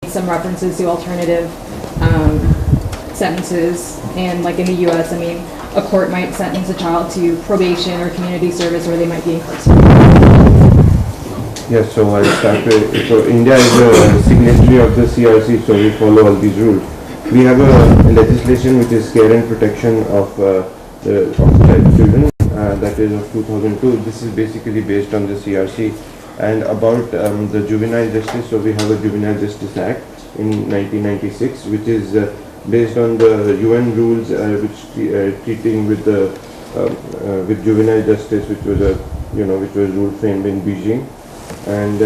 some references to alternative sentences. And like in the U.S., I mean, a court might sentence a child to probation or community service, or they might be incarcerated. Yes, so I'll start with, so India is a signatory of the CRC, so we follow all these rules. We have a legislation which is care and protection of children, that is of 2002. This is basically based on the CRC. And about the juvenile justice, so we have a Juvenile Justice Act in 1996, which is based on the UN rules which treating with the with juvenile justice, which was which was rule framed in Beijing. And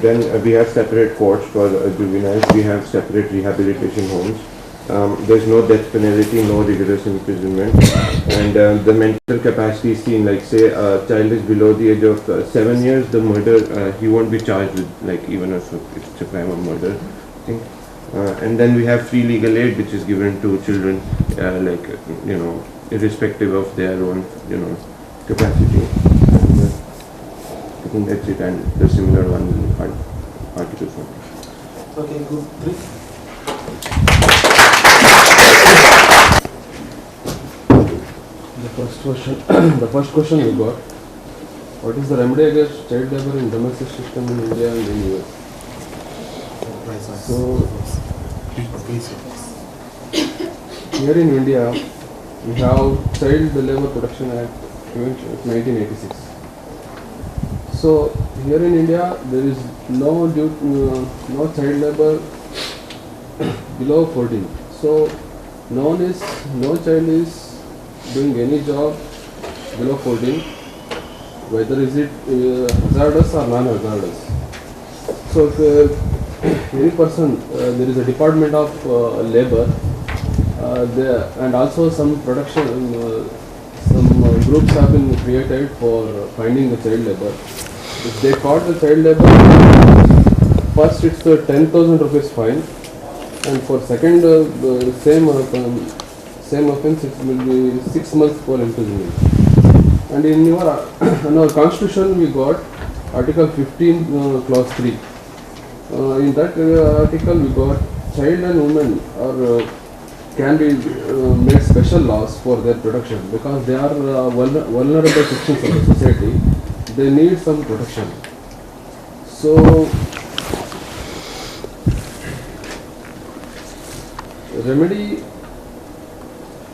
then we have separate courts for juveniles. We have separate rehabilitation homes. There's no death penalty, no rigorous imprisonment, and the mental capacity is seen. Like say a child is below the age of 7 years, the murder he won't be charged with, like even if it's a crime of murder. I think. And then we have free legal aid, which is given to children, irrespective of their own capacity. And, I think that's it, and the similar one in Article 4. Okay, good. Please. The first question we got: what is the remedy against child labor in domestic system in India and in US? So here in India, we have Child Labor Protection Act 1986. So here in India, there is no child labor below 14. So no child is doing any job below 14, whether is it hazardous or non-hazardous. So if any person, there is a Department of Labor, and also some production, some groups have been created for finding the child labor. If they caught the child labor, first it's a 10,000 rupees fine, and for second same offence it will be 6 months for imprisonment. And in our constitution we got Article 15 clause 3. In that article we got child and women can be made special laws for their protection, because they are vulnerable sections of the society. They need some protection. So remedy,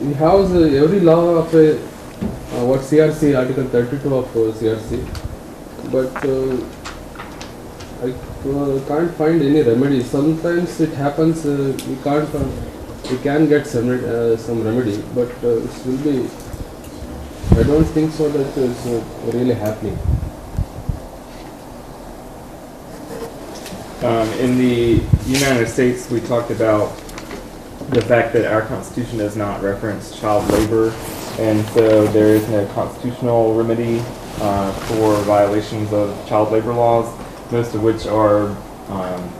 we have every law of what CRC, Article 32 of CRC, but I can't find any remedy. Sometimes it happens, we can get some remedy, but it will be, I don't think so that it's really happening. In the United States, we talked about the fact that our Constitution does not reference child labor, and so there is no constitutional remedy for violations of child labor laws, most of which are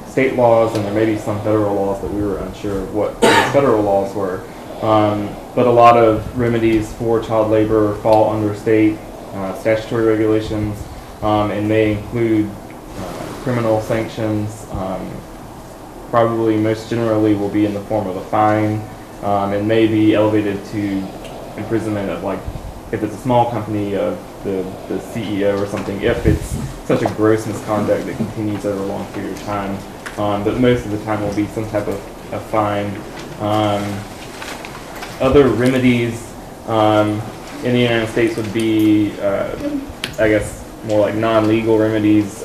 state laws, and there may be some federal laws that we were unsure of what those federal laws were. But a lot of remedies for child labor fall under state statutory regulations, and they include criminal sanctions. Probably most generally will be in the form of a fine, and may be elevated to imprisonment of, like, if it's a small company, of the CEO or something, if it's such a gross misconduct that continues over a long period of time. But most of the time will be some type of a fine. Other remedies in the United States would be, I guess, more like non-legal remedies.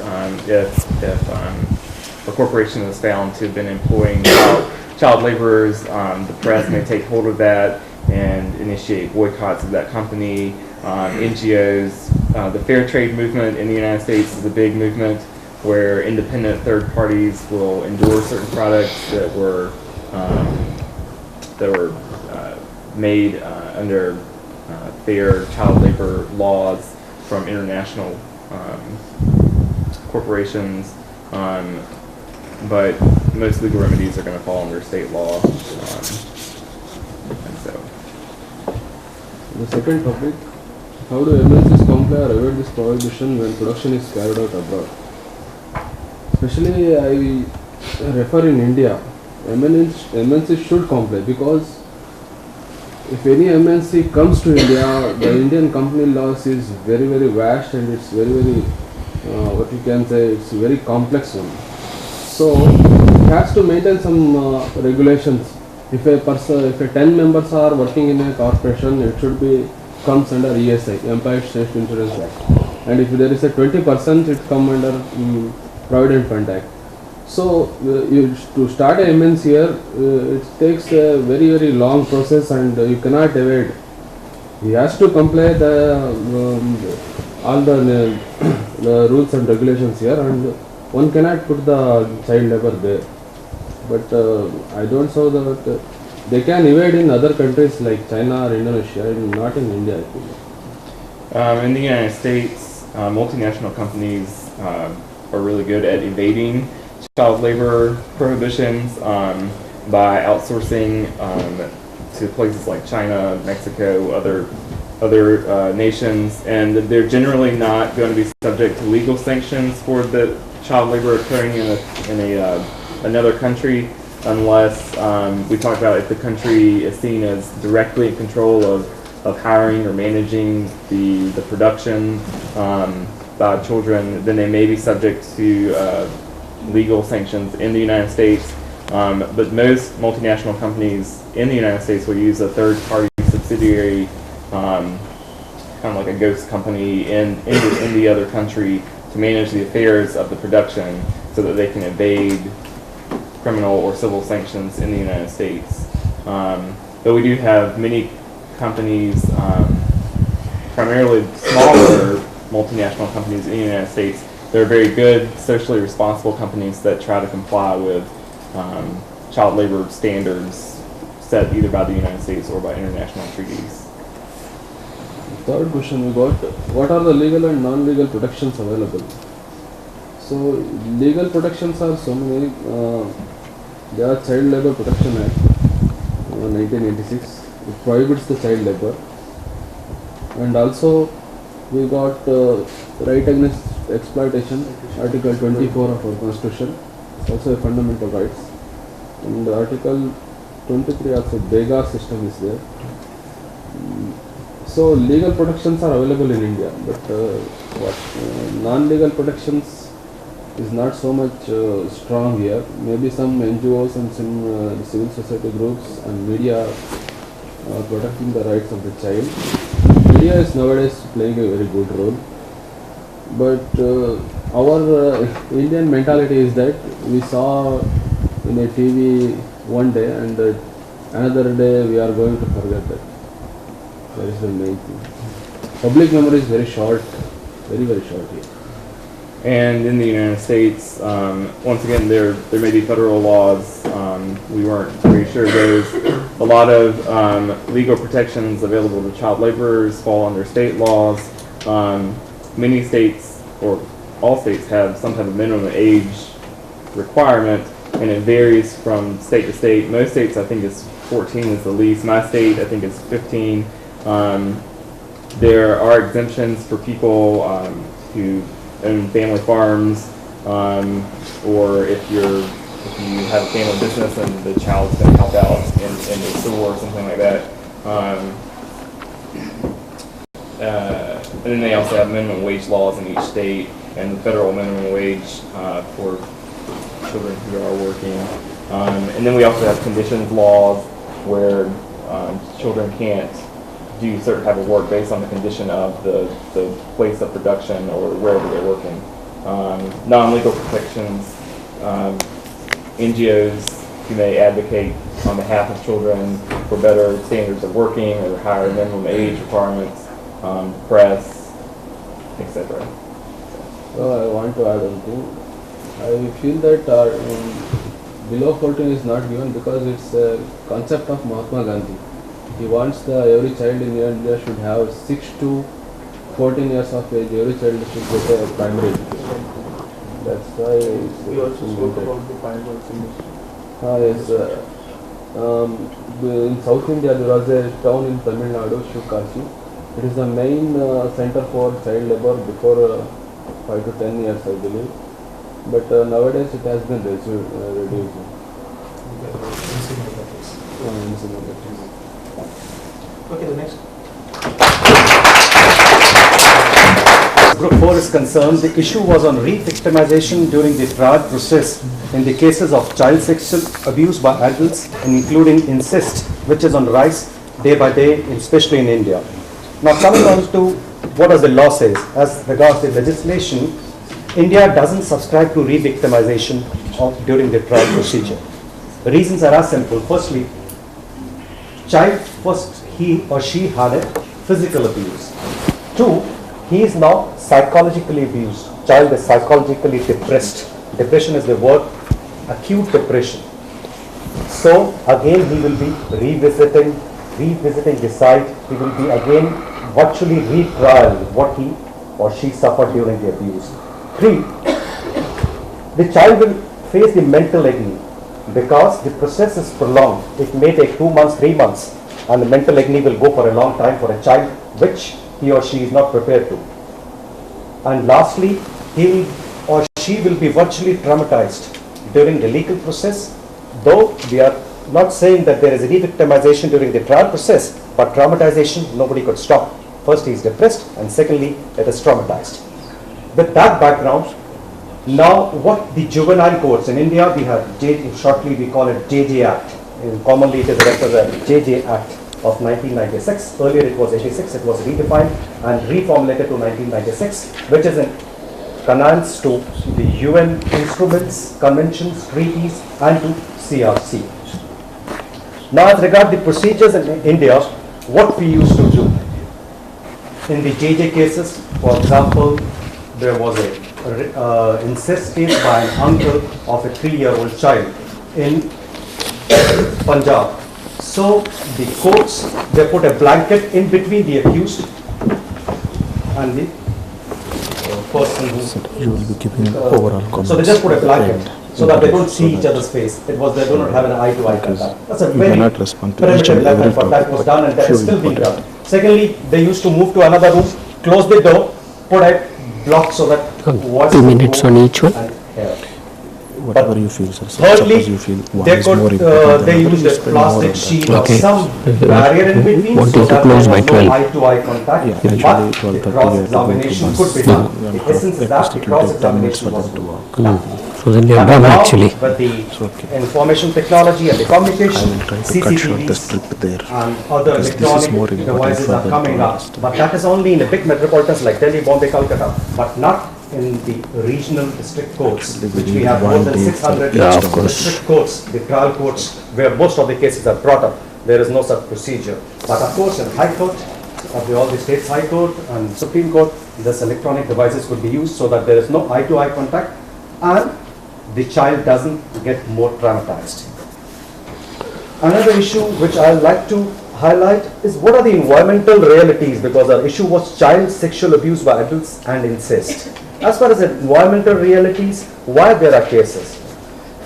If a corporation is found to have been employing child laborers, the press may take hold of that and initiate boycotts of that company. NGOs, the fair trade movement in the United States is a big movement where independent third parties will endorse certain products that were made under fair child labor laws from international corporations. But most legal remedies are going to fall under state law. And so. The second topic: how do MNCs comply or avoid this prohibition when production is carried out abroad? Especially, refer in India, MNC should comply, because if any MNC comes to India, the Indian company laws is very very vast, and it's very what you can say, it's a very complex one. So it has to maintain some regulations. If a 10 members are working in a corporation, it should be comes under ESI, Employee State Insurance Act, and if there is a 20%, it come under Provident Fund Act. So to start a MNC here, it takes a very long process, and you cannot evade. He has to comply all the rules and regulations here, and one cannot put the child labor there. But I don't know that they can evade in other countries like China or Indonesia, not in India, I think. In the United States, multinational companies are really good at evading child labor prohibitions by outsourcing to places like China, Mexico, other nations, and they're generally not going to be subject to legal sanctions for the child labor occurring in another country, unless we talk about if the country is seen as directly in control of hiring or managing the production by children, then they may be subject to legal sanctions in the United States. But most multinational companies in the United States will use a third-party subsidiary, kind of like a ghost company in the other country, to manage the affairs of the production so that they can evade criminal or civil sanctions in the United States. But we do have many companies, primarily smaller multinational companies in the United States. They're very good, socially responsible companies that try to comply with child labor standards set either by the United States or by international treaties. Third question we got, what are the legal and non-legal protections available? So legal protections are so many. There are Child Labor Protection Act 1986, it prohibits the child labor, and also we got right against exploitation, Article 24 of our Constitution, also a fundamental rights, and Article 23 also Begar system is there. So legal protections are available in India, but non-legal protections is not so much strong here. Maybe some NGOs and some civil society groups and media are protecting the rights of the child. Media is nowadays playing a very good role, but our Indian mentality is that we saw in a TV one day and another day we are going to forget that. That is the main thing. Public memory is very short, very short here. And in the United States, once again, there may be federal laws. We weren't very sure of those. A lot of legal protections available to child laborers fall under state laws. Many states, or all states, have some type of minimum age requirement, and it varies from state to state. Most states, I think, is 14 is the least. My state, I think, is 15. There are exemptions for people who own family farms, or if you have a family business and the child's going to help out in the store or something like that. And then they also have minimum wage laws in each state, and the federal minimum wage for children who are working. And then we also have conditions laws where children can't do certain type of work based on the condition of the place of production or wherever they're working. Non-legal protections, NGOs who may advocate on behalf of children for better standards of working or higher minimum age requirements, press, etc. I want to add one thing. I feel that below 14 is not given because it's a concept of Mahatma Gandhi. He wants every child in India should have 6 to 14 years of age. Every child should get a primary education. That's why we also spoke about the fireworks industry. Yes. In South India there was a town in Tamil Nadu, Shivkashi. It is the main center for child labor before 5 to 10 years, I believe. but nowadays it has been reduced. Okay, the next. Group 4 is concerned, the issue was on re-victimization during the trial process in the cases of child sexual abuse by adults, and including incest, which is on rise day by day, especially in India. Now coming on to what does the law says. As regards the legislation, India doesn't subscribe to re-victimization during the trial procedure. The reasons are as simple. Firstly, child, first he or she had a physical abuse. 2, he is now psychologically abused. Child is psychologically depressed. Depression is the word, acute depression. So again he will be revisiting the site. He will be again virtually retrial what he or she suffered during the abuse. 3, the child will face the mental agony because the process is prolonged. It may take 2 months, 3 months, and the mental agony will go for a long time for a child which he or she is not prepared to. And lastly, he or she will be virtually traumatized during the legal process, though we are not saying that there is a re-victimization during the trial process, but traumatization nobody could stop. First he is depressed, and secondly it is traumatized. With that background, now what the juvenile courts in India, we have shortly we call it JJ Act. Commonly it is referred as JJ Act of 1996. Earlier it was 86, it was redefined and reformulated to 1996, which is in connivance to the UN instruments, conventions, treaties, and to CRC. Now as regard the procedures in India, what we used to do in the JJ cases, for example, there was a incest case by an uncle of a 3-year-old child in Punjab. So the courts, they put a blanket in between the accused and the person who... You will be giving overall comments. So they just put a blanket so that they don't see each other's face. It was, they do not have an eye-to-eye contact. That's a very cannot respond to each primitive and every method, but that was done and that is few still being done. important. Secondly, they used to move to another room, close the door, put a block so that 2 minutes on each one. and hair. Whatever you feel, sir. Thirdly, Suppose you feel one they is more could important they than used another, you a spend more on plastic that. sheet or Okay. some barrier in between Wanted so to that close there by was no 12. eye-to-eye contact, Yeah, but usually the 12:30 cross-examination could be done. Yeah, The essence is that the cross-examination was done. So then they are And done now, actually. with the okay. information technology and the I communication, will try to cut short the CCTVs strip there. and other because this is more electronic important devices for are them coming to up. understand. But that is only in the big metropolitans like Delhi, Bombay, Calcutta, but not in the regional district courts, which we have more than 600 Yeah, of course. district courts, the trial courts, where most of the cases are brought up. There is no such procedure. But of course, in High Court, of all the states High Court and Supreme Court, this electronic devices could be used so that there is no eye-to-eye contact and the child doesn't get more traumatized. Another issue which I would like to highlight is what are the environmental realities, because our issue was child sexual abuse by adults and incest. As far as the environmental realities, why there are cases?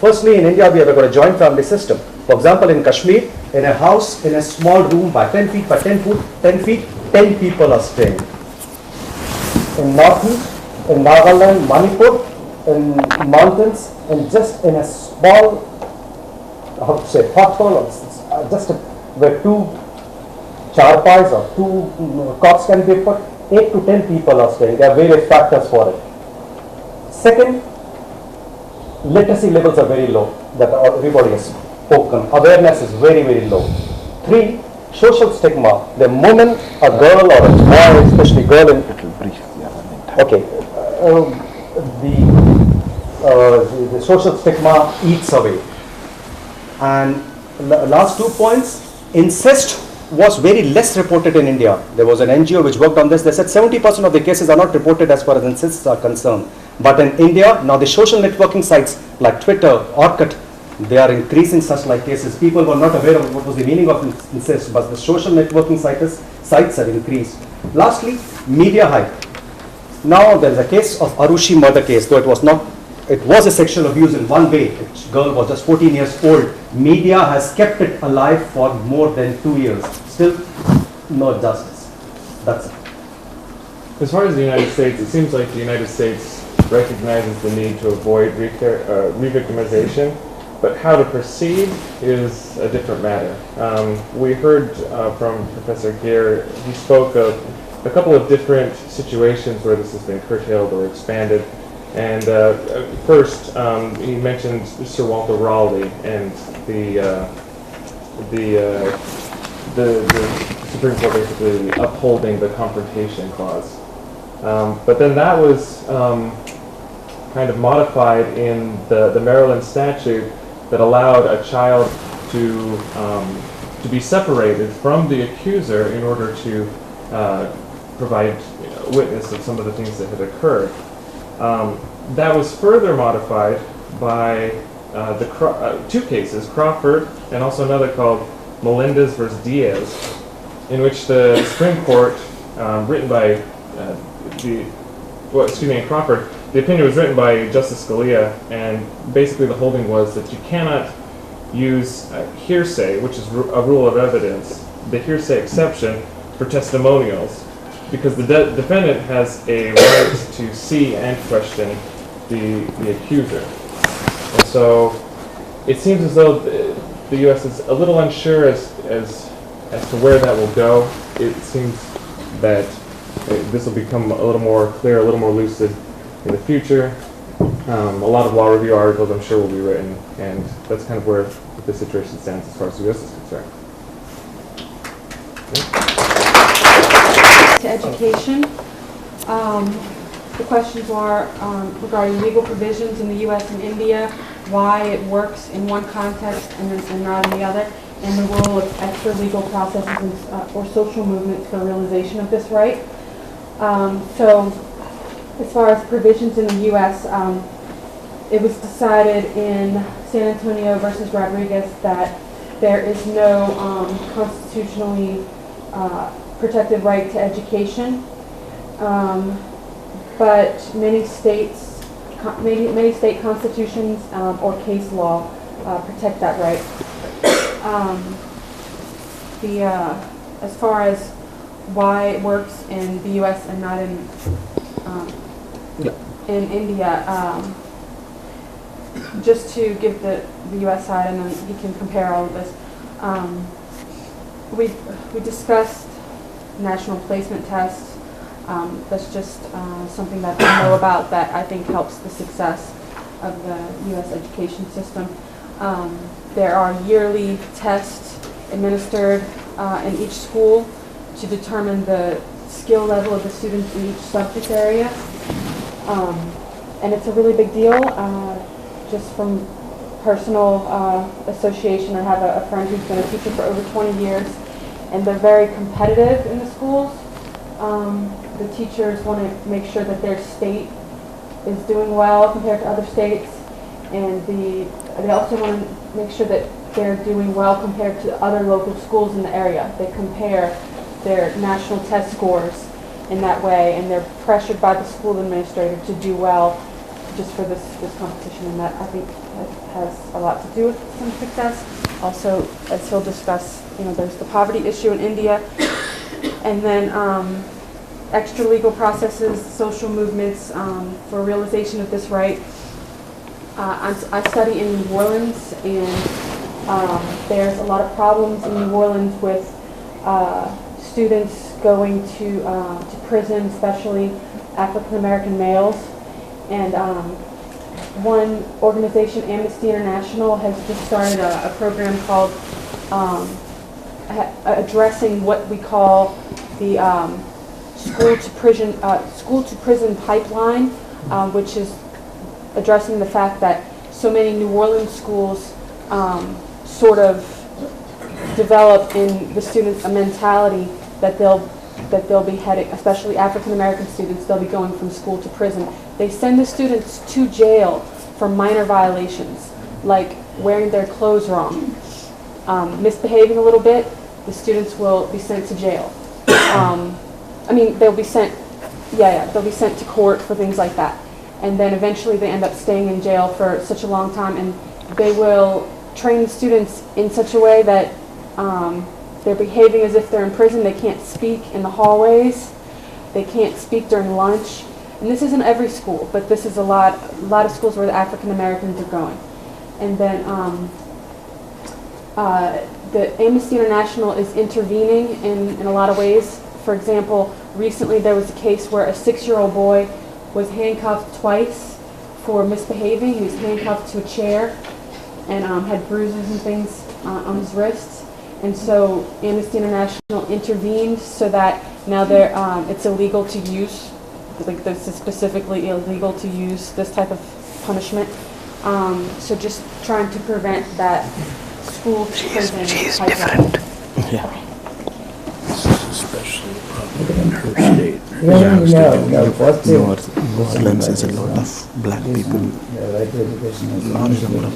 Firstly, in India we have got a joint family system. For example, in Kashmir, in a house, in a small room by 10 feet by 10 feet, 10 people are staying. In Northeast, in Nagaland, Manipur, in mountains, and just in a small, how to say, pothole, just where 2 charpais or 2 cots can be put, 8 to 10 people are staying. There are various factors for it. Second, literacy levels are very low, that everybody has spoken. Awareness is very, very low. 3, social stigma. The moment a girl or a boy, especially girl in, okay, the social stigma eats away. And last 2 points, incest was very less reported in India. There was an NGO which worked on this. They said 70% of the cases are not reported as far as incests are concerned. But in India, now the social networking sites like Twitter, Orkut, they are increasing such like cases. People were not aware of what was the meaning of incest, but the social networking sites have increased. Lastly, media hype. Now there is a case of Arushi murder case, though it was a sexual abuse in one way. The girl was just 14 years old. Media has kept it alive for more than 2 years. Still, no justice. That's it. As far as the United States, it seems like the United States recognizes the need to avoid re-victimization, but how to proceed is a different matter. We heard from Professor Gear, he spoke of a couple of different situations where this has been curtailed or expanded. And first, he mentioned Sir Walter Raleigh and the Supreme Court basically upholding the Confrontation Clause. But then that was kind of modified in the Maryland statute that allowed a child to be separated from the accuser in order to provide witness of some of the things that had occurred. That was further modified by two cases, Crawford and also another called Melendez versus Diaz, in which the Supreme Court, written by in Crawford, the opinion was written by Justice Scalia, and basically the holding was that you cannot use hearsay, which is a rule of evidence, the hearsay exception, for testimonials, because the defendant has a right to see and question the accuser. And so it seems as though the U.S. is a little unsure as to where that will go. It seems that this will become a little more clear, a little more lucid in the future. A lot of law review articles, I'm sure, will be written, and that's kind of where the situation stands as far as the U.S. is concerned. To education. The questions are regarding legal provisions in the U.S. and India, why it works in one context and not in the other, and the role of extra-legal processes or social movements for realization of this right. So, as far as provisions in the U.S., it was decided in San Antonio versus Rodriguez that there is no constitutionally protected right to education, but many state constitutions or case law protect that right. As far as why it works in the U.S. and not in India, just to give the U.S. side, and then we can compare all of this. We discussed national placement tests. That's just something that I know about that I think helps the success of the U.S. education system. There are yearly tests administered in each school to determine the skill level of the students in each subject area. And it's a really big deal. Just from personal association, I have a friend who's been a teacher for over 20 years, and they're very competitive in the schools. The teachers want to make sure that their state is doing well compared to other states, and they also want to make sure that they're doing well compared to other local schools in the area. They compare their national test scores in that way, and they're pressured by the school administrator to do well just for this competition, and that I think has a lot to do with some success. Also, as he'll discuss, there's the poverty issue in India, and then extra legal processes, social movements for realization of this right. I study in New Orleans, and there's a lot of problems in New Orleans with students going to prison, especially African American males. And one organization, Amnesty International, has just started a program called addressing what we call the school to prison pipeline, which is addressing the fact that so many New Orleans schools sort of develop in the students a mentality that they'll be heading, especially African American students, they'll be going from school to prison. They send the students to jail for minor violations, like wearing their clothes wrong, misbehaving a little bit. The students will be sent to jail. They'll be sent to court for things like that. And then eventually they end up staying in jail for such a long time, and they will train the students in such a way that they're behaving as if they're in prison. They can't speak in the hallways. They can't speak during lunch. And this isn't every school, but this is a lot of schools where the African Americans are going. And then the Amnesty International is intervening in a lot of ways. For example, recently there was a case where a 6-year-old boy was handcuffed twice for misbehaving. He was handcuffed to a chair and had bruises and things on his wrists. And so Amnesty International intervened so that now it's illegal to use, like this is specifically illegal to use this type of punishment. So just trying to prevent that school to prison. She is different. Yeah. Especially in her state. Muslims is a lot of black people. Large number of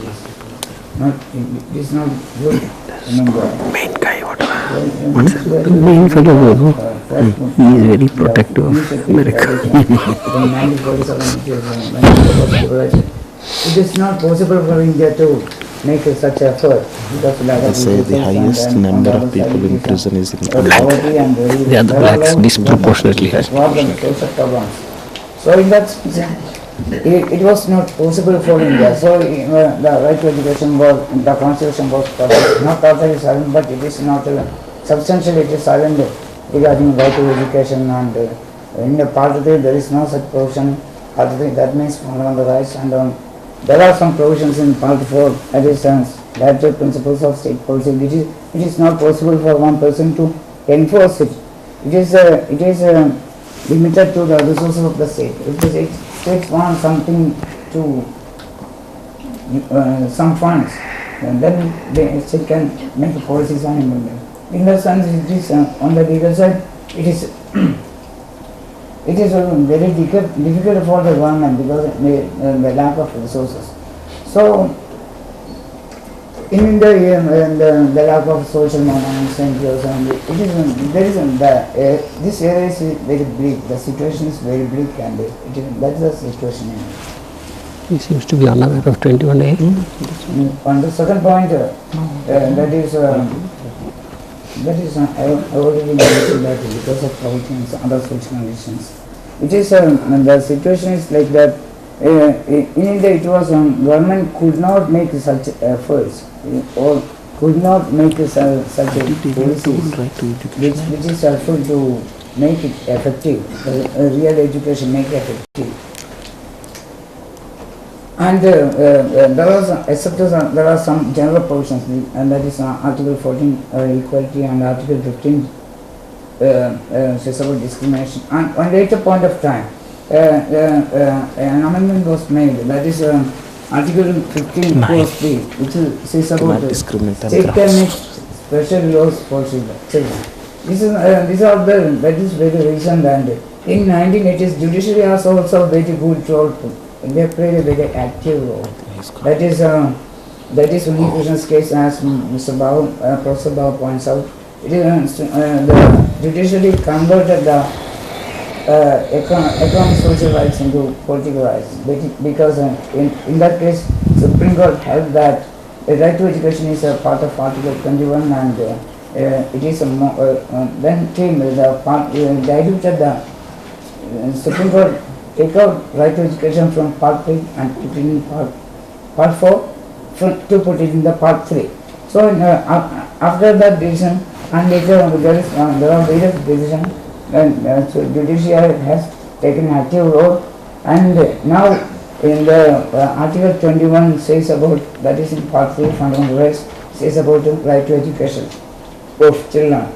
black people. It is not good. Main guy, whatever. The main fellow, he is very protective of America. It is not possible for India to make such effort. They say the highest number of people in prison is in black. They are the blacks disproportionately high. So in that sense, it was not possible for India. So the right to education was, the constitution was not totally silent, but it is not substantially it is silent regarding right to education, and in the part 3 there is no such provision. Part 3, that means fundamental rights, and there are some provisions in part 4, that is directive principles of state policy. It is not possible for one person to enforce it. It is limited to the resources of the state. If the state wants something to some funds, and then the state can make policies on it. In that sense, it is on the legal side, it is very difficult for the government because of the lack of resources. So in India, the lack of social movements and this area is very bleak. The situation is very bleak, and that's the situation in India. He seems to be unaware of 21A. On the second point, that is I already mentioned that because of poverty and other social conditions. It is the situation is like that. In India, it was government could not make such efforts or could not make such policies which is helpful to make it effective. Real education make it effective. And there are some general provisions, and that is Article 14 equality and Article 15 says about discrimination. And on later point of time, an amendment was made. That is Article 15 clause 3, which says about state can make special laws for children. That is very recent, and in 1980s, judiciary has also very good role. They played a very active role. That is Uni Krishna's case, as Professor Bao points out. It is the judiciary converted the economic social rights into political rights, because in that case, Supreme Court held that the right to education is a part of Article 21, and it is then came the part diluted the Supreme Court take out right to education from part 3 and put it in part 4 to put it in the part 3. So after that decision, and later there are various decisions, and so judiciary has taken an active role, and now in the Article 21 says about, that is in part 3 fundamental rights, says about the right to education of children.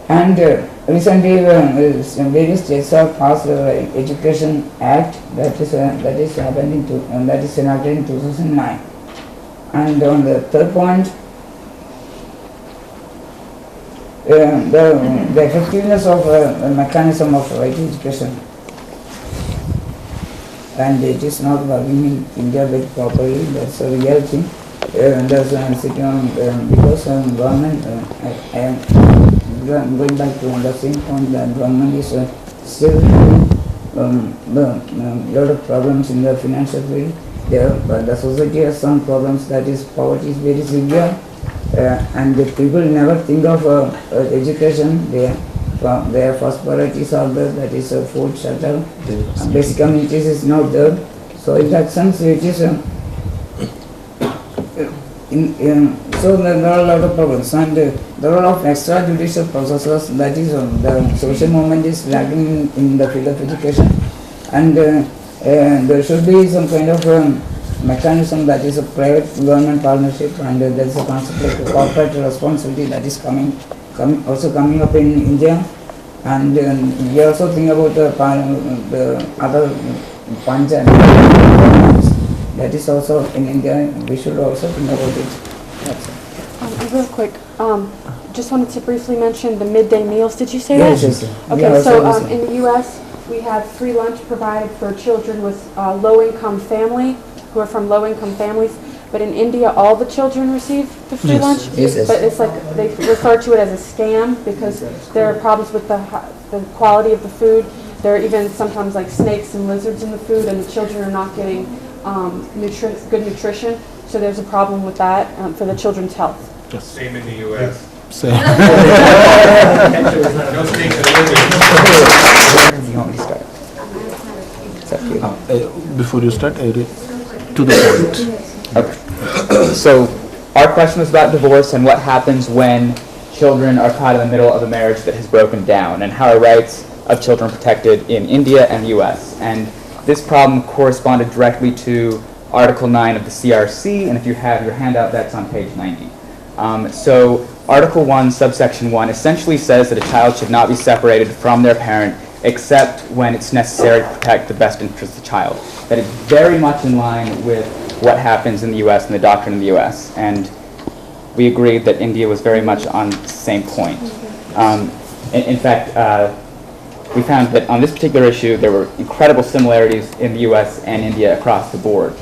And recently various states have passed Education Act that is happening that is enacted in 2009. And on the third point, the effectiveness of a mechanism of right to education, and it is not working in India very properly. That's a real thing. There's because government, I am going back to the same point, that government is still having lot of problems in the financial field. The society has some problems, that is poverty is very severe, and the people never think of education. their first priorities are there, that is food, shelter, basic amenities is not there. So in that sense, it is so there are a lot of problems, and there are a lot of extrajudicial processes, that is the social movement is lagging in the field of education, and there should be some kind of mechanism, that is a private government partnership, and there is a concept like corporate responsibility that is coming up in India, and we also think about the other punch and that is also in India. We should also think about it. That's it. Real quick, just wanted to briefly mention the midday meals. Did you say Yes, that? yes, sir. Okay, so in the U.S. we have free lunch provided for children with low-income family, who are from low-income families. But in India, all the children receive the free lunch. Yes, yes. But it's like they refer to it as a scam because there are problems with the quality of the food. There are even sometimes like snakes and lizards in the food, and the children are not getting good nutrition. So there's a problem with that for the children's health. Same in the U.S. So, No snakes and lizards. before you start, to the point. Okay. So our question was about divorce and what happens when children are caught in the middle of a marriage that has broken down, and how are rights of children protected in India and the U.S. And this problem corresponded directly to Article 9 of the CRC, and if you have your handout, that's on page 90. So Article 1, subsection 1 essentially says that a child should not be separated from their parent except when it's necessary to protect the best interest of the child. That is very much in line with what happens in the U.S. and the doctrine in the U.S. And we agreed that India was very much on the same point. In fact, we found that on this particular issue there were incredible similarities in the U.S. and India across the board.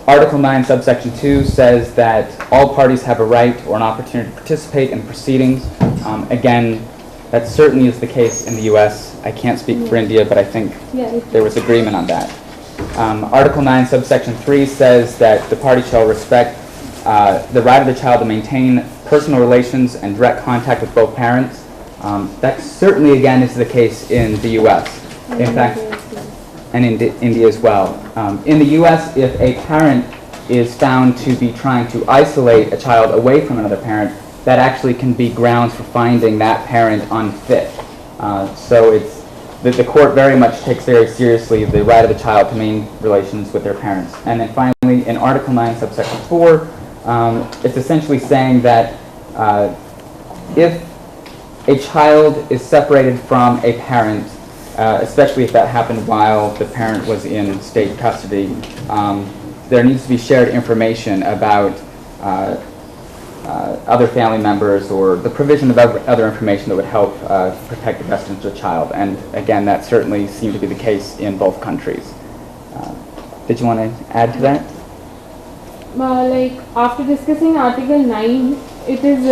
Article 9, subsection 2 says that all parties have a right or an opportunity to participate in proceedings. Again, that certainly is the case in the U.S. I can't speak for India, but I think there was agreement on that. Article 9, subsection 3 says that the party shall respect the right of the child to maintain personal relations and direct contact with both parents. That certainly, again, is the case in the U.S. In fact, and in India as well. In the U.S., if a parent is found to be trying to isolate a child away from another parent, that actually can be grounds for finding that parent unfit. So it's the court very much takes very seriously the right of the child to maintain relations with their parents. And then finally, in Article 9, subsection 4, it's essentially saying that if a child is separated from a parent, especially if that happened while the parent was in state custody, there needs to be shared information about other family members, or the provision of other information that would help protect the best interest of the child. And again, that certainly seemed to be the case in both countries. Did you want to add to that? Like after discussing Article 9, it is,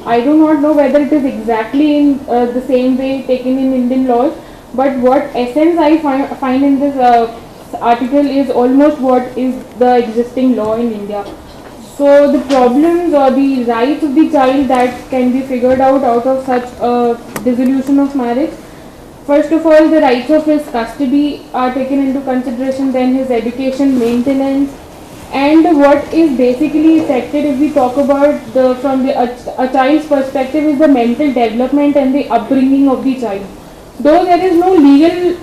I do not know whether it is exactly in the same way taken in Indian laws, but what essence I find in this article is almost what is the existing law in India. So the problems or the rights of the child that can be figured out of such a dissolution of marriage. First of all, the rights of his custody are taken into consideration, then his education, maintenance, and what is basically affected if we talk about from a child's perspective is the mental development and the upbringing of the child. Though there is no legal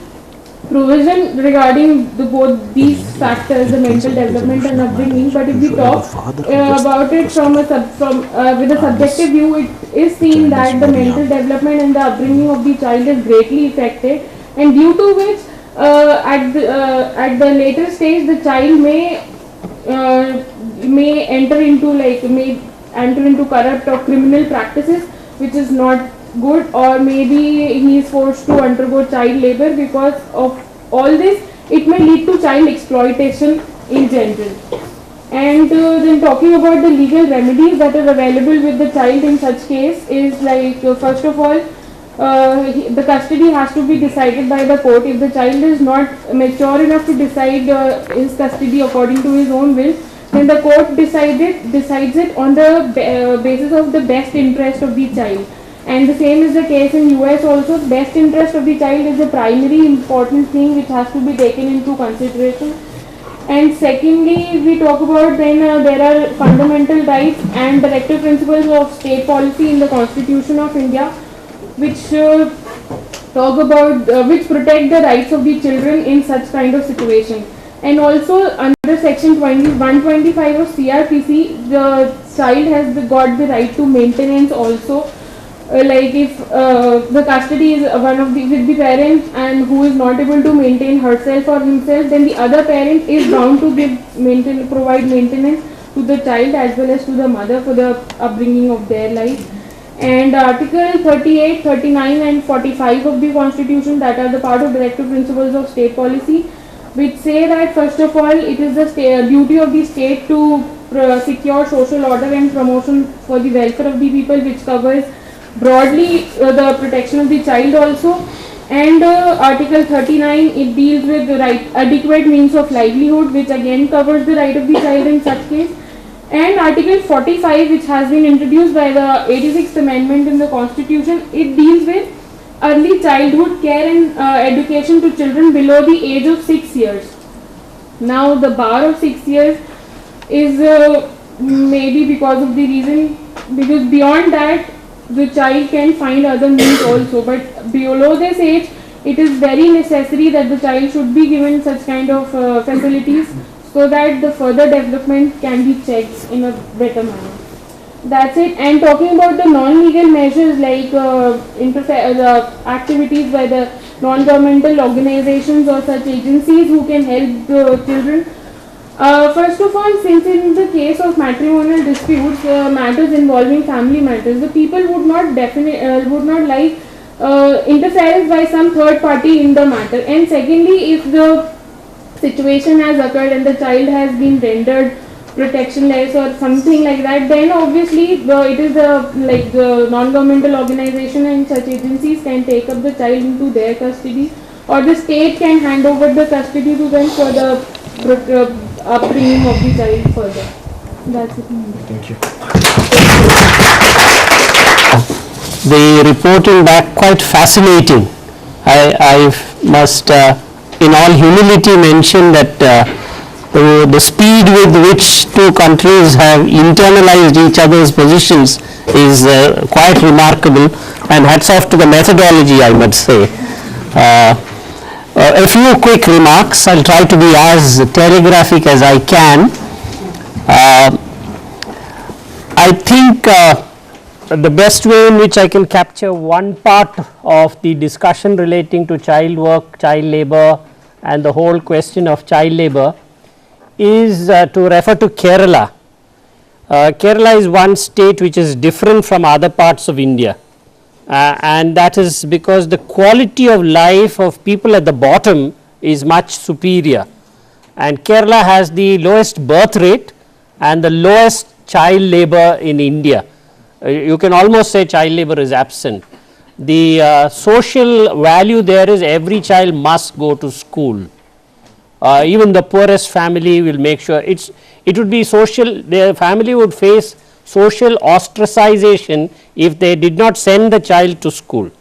provision regarding both these factors, the mental development and upbringing, but if we talk about it with a subjective view, it is seen that the mental development and the upbringing of the child is greatly affected, and due to which at the later stage the child may enter into corrupt or criminal practices, which is not good, or maybe he is forced to undergo child labor. Because of all this, it may lead to child exploitation in general. And then talking about the legal remedies that are available with the child in such case is like, first of all, the custody has to be decided by the court. If the child is not mature enough to decide his custody according to his own will, then the court decides it on the basis of the best interest of the child. and the same is the case in US also. Best interest of the child is the primary important thing which has to be taken into consideration. And secondly, we talk about then there are fundamental rights and directive principles of state policy in the Constitution of India, which talk about which protect the rights of the children in such kind of situation. And also under section 125 of CRPC, the child has got the right to maintenance also. Like if the custody is with the parent and who is not able to maintain herself or himself, then the other parent is bound to provide maintenance to the child as well as to the mother for the upbringing of their life. And Article 38, 39 and 45 of the Constitution, that are the part of directive principles of state policy, which say that first of all it is the duty of the state to secure social order and promotion for the welfare of the people, which covers broadly the protection of the child also. And Article 39, it deals with the adequate means of livelihood, which again covers the right of the child in such case. And Article 45, which has been introduced by the 86th Amendment in the Constitution, it deals with early childhood care and education to children below the age of 6 years. Now the bar of 6 years is maybe because of the reason, because beyond that the child can find other means also, but below this age it is very necessary that the child should be given such kind of facilities so that the further development can be checked in a better manner. That's it. And talking about the non-legal measures like the activities by the non-governmental organizations or such agencies who can help the children. First of all, since in the case of matrimonial disputes, matters involving family matters, the people would not like interference by some third party in the matter. And secondly, if the situation has occurred and the child has been rendered protectionless or something like that, then obviously it is the non-governmental organization and such agencies can take up the child into their custody, or the state can hand over the custody to them for the upbringing of the child further. That's it. Thank you. The reporting back quite fascinating. I must in all humility mention that the speed with which two countries have internalized each other's positions is quite remarkable, and hats off to the methodology, I must say. A few quick remarks. I'll try to be as telegraphic as I can. I think the best way in which I can capture one part of the discussion relating to child work, child labor, and the whole question of child labor is to refer to Kerala. Kerala is one state which is different from other parts of India, and that is because the quality of life of people at the bottom is much superior, and Kerala has the lowest birth rate and the lowest child labor in India. You can almost say child labor is absent. The social value there is every child must go to school. Even the poorest family will make sure it would be social, their family would face social ostracization if they did not send the child to school.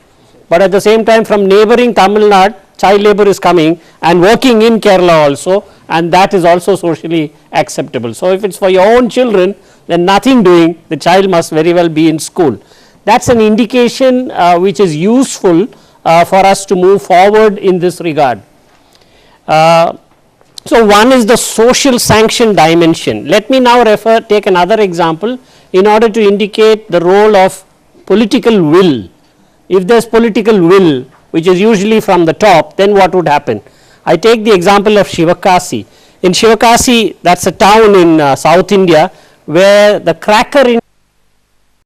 But at the same time, from neighboring Tamil Nadu, child labor is coming and working in Kerala also, and that is also socially acceptable. So if it's for your own children, then nothing doing, the child must very well be in school. That's an indication which is useful for us to move forward in this regard. So one is the social sanction dimension. Let me now take another example in order to indicate the role of political will. If there is political will, which is usually from the top, then what would happen? I take the example of Shivakasi. In Shivakasi, that's a town in South India, where the cracker